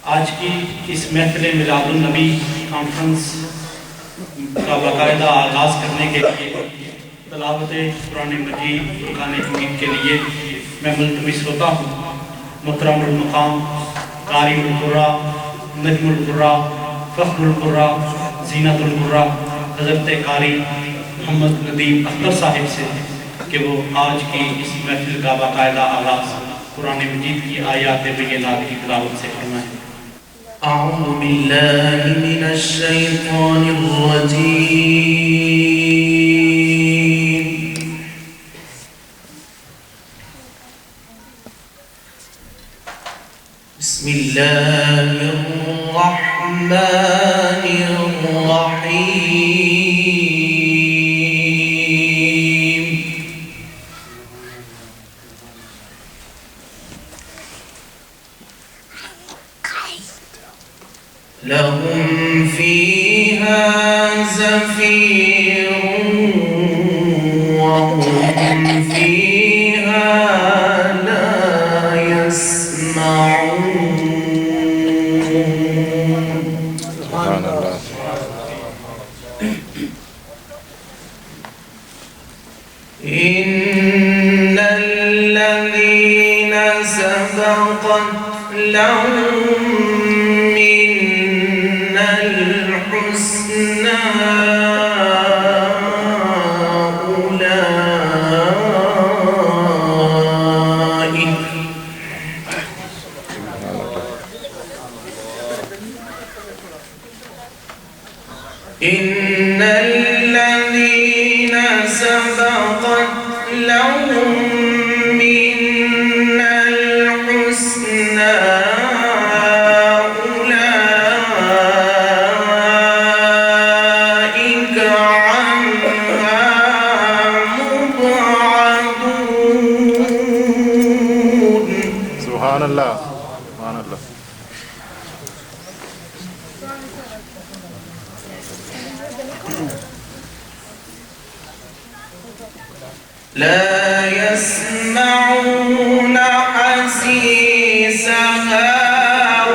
आज की इस महफिल मिलादुन नबी कॉन्फ्रेंस का बाकायदा आगाज़ करने के लिए तलावत कुरान मजीद फुरकान हमीद के लिए मैं मुल्तमिस होता हूँ मुहतरमुल मकाम कारिउल कुर्रा नजमुल कुर्रा फ़ख्रुल कुर्रा ज़ीनतुल कुर्रा हज़रत कारी मोहम्मद नदीम अख्तर साहिब से कि वो आज की इस महफिल का बाकायदा आगाज़ कुरान मजीद की आयात बाय्यिनात की तिलावत से फरमाएं। अऊज़ु बिल्लाहि मिनश शैतानिर रजीम। बिस्मिल्लाहिर रहमानिर रहीम। लहुम फीहा ज़फ़ीर वहुम फीहा ला यस्मऊन। सुभान अल्लाह। इन्नल्लज़ीना सबक़त लहुम إن الذين سبقت لهم منا الحسنى أولئك عنها مبعدون. سبحان الله سبحان الله. لا يسمعون حسيسها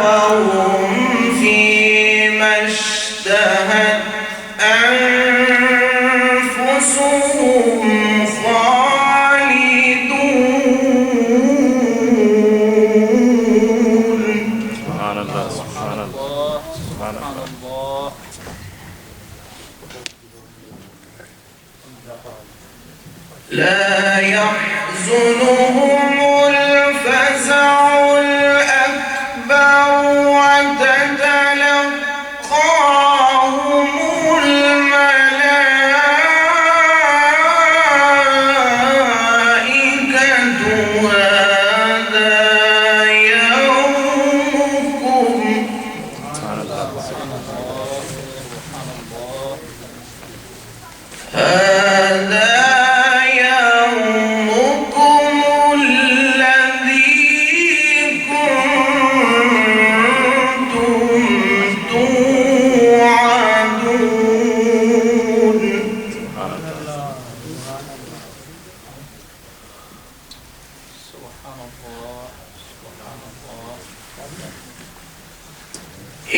وهم فيما اشتهت أنفسهم خالدون. سبحان الله سبحان الله سبحان الله. لا يحزنهم الفزع الأكبر وتتلقاهم الملائكة هذا يومكم. هذا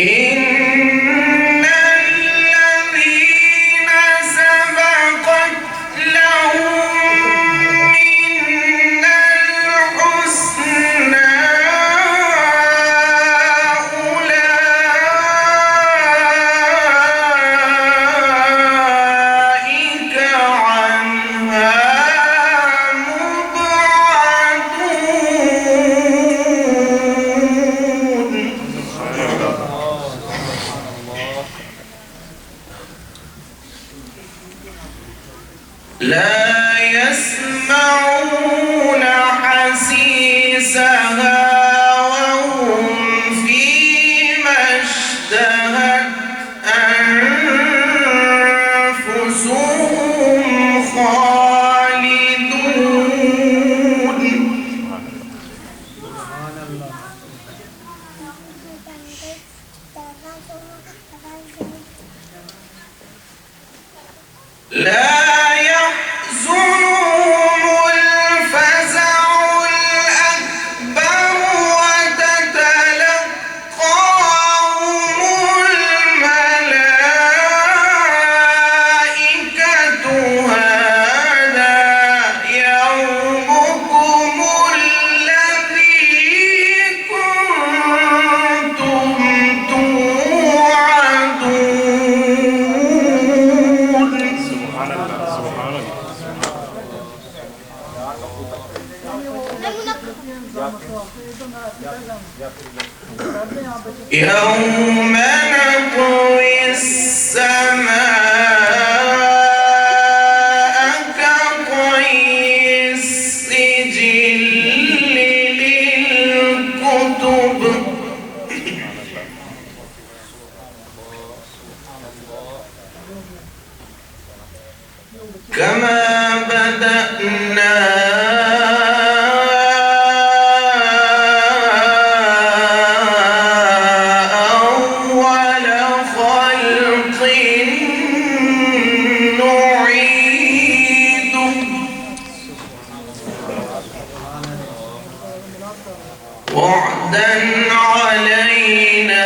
إن الذين سبقت لهم منا الحسنى أولئك عنها مبعدون. لا يسمعون حسيسها وهم فيما اشتهت أنفسهم خالدون. لا يحزنهم الفزع الأكبر وتتلقاهم يوم نطوي السماء كطي السجل للكتب كما بدأنا أول خلق نعيده وعدا علينا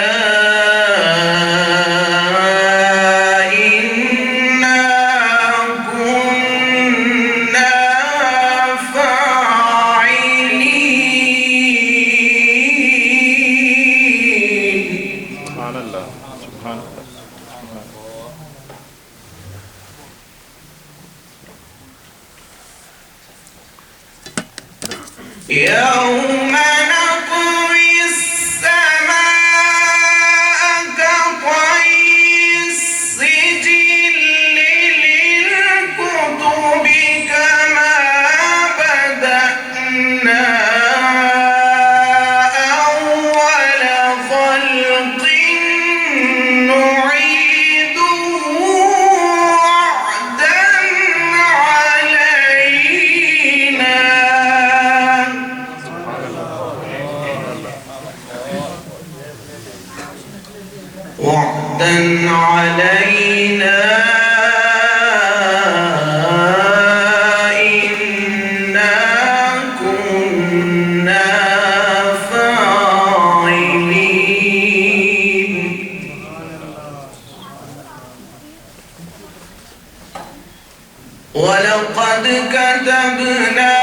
يوم نطوي السماء كطي السجل للكتب كما بدأنا أول خلق نعيده وعدا علينا وعدا علينا إنا كنا فاعلين ولقد كتبنا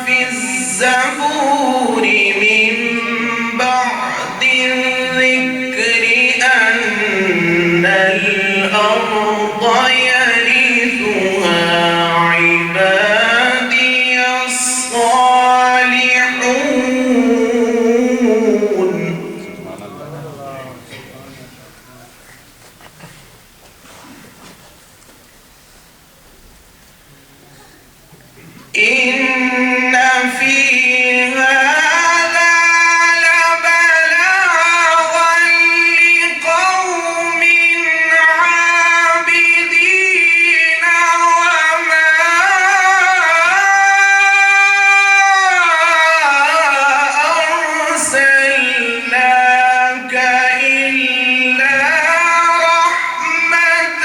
في الزبور من بعد الذكر أن الأرض يرثها عبادي الصالحون إن في هذا لبلاغا لقوم عابدين وما أرسلناك إلا رحمة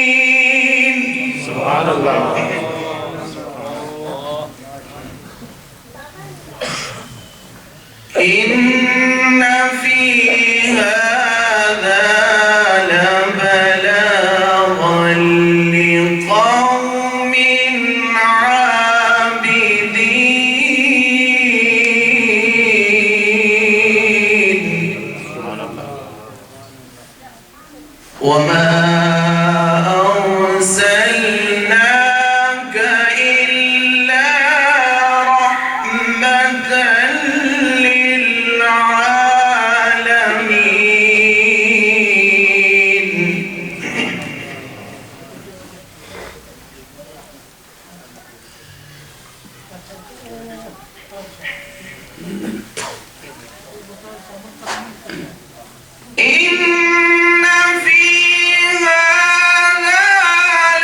للعالمين. سبحان الله. إن في هذا لبلاغا لقوم عابدين وما أرسلناك إلا رحمة للعالمين. إن في هذا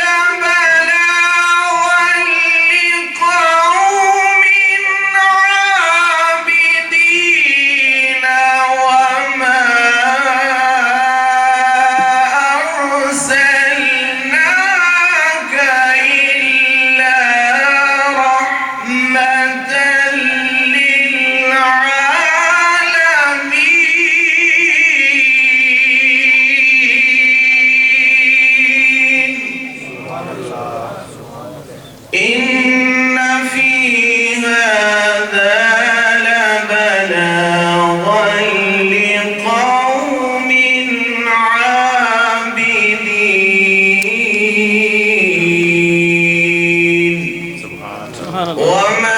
لبلاغا لقوم عابدين وما أرسلناك إلا رحمة للعالمين. إن في هذا لبلاغا لقوم عابدين سبحان الله وما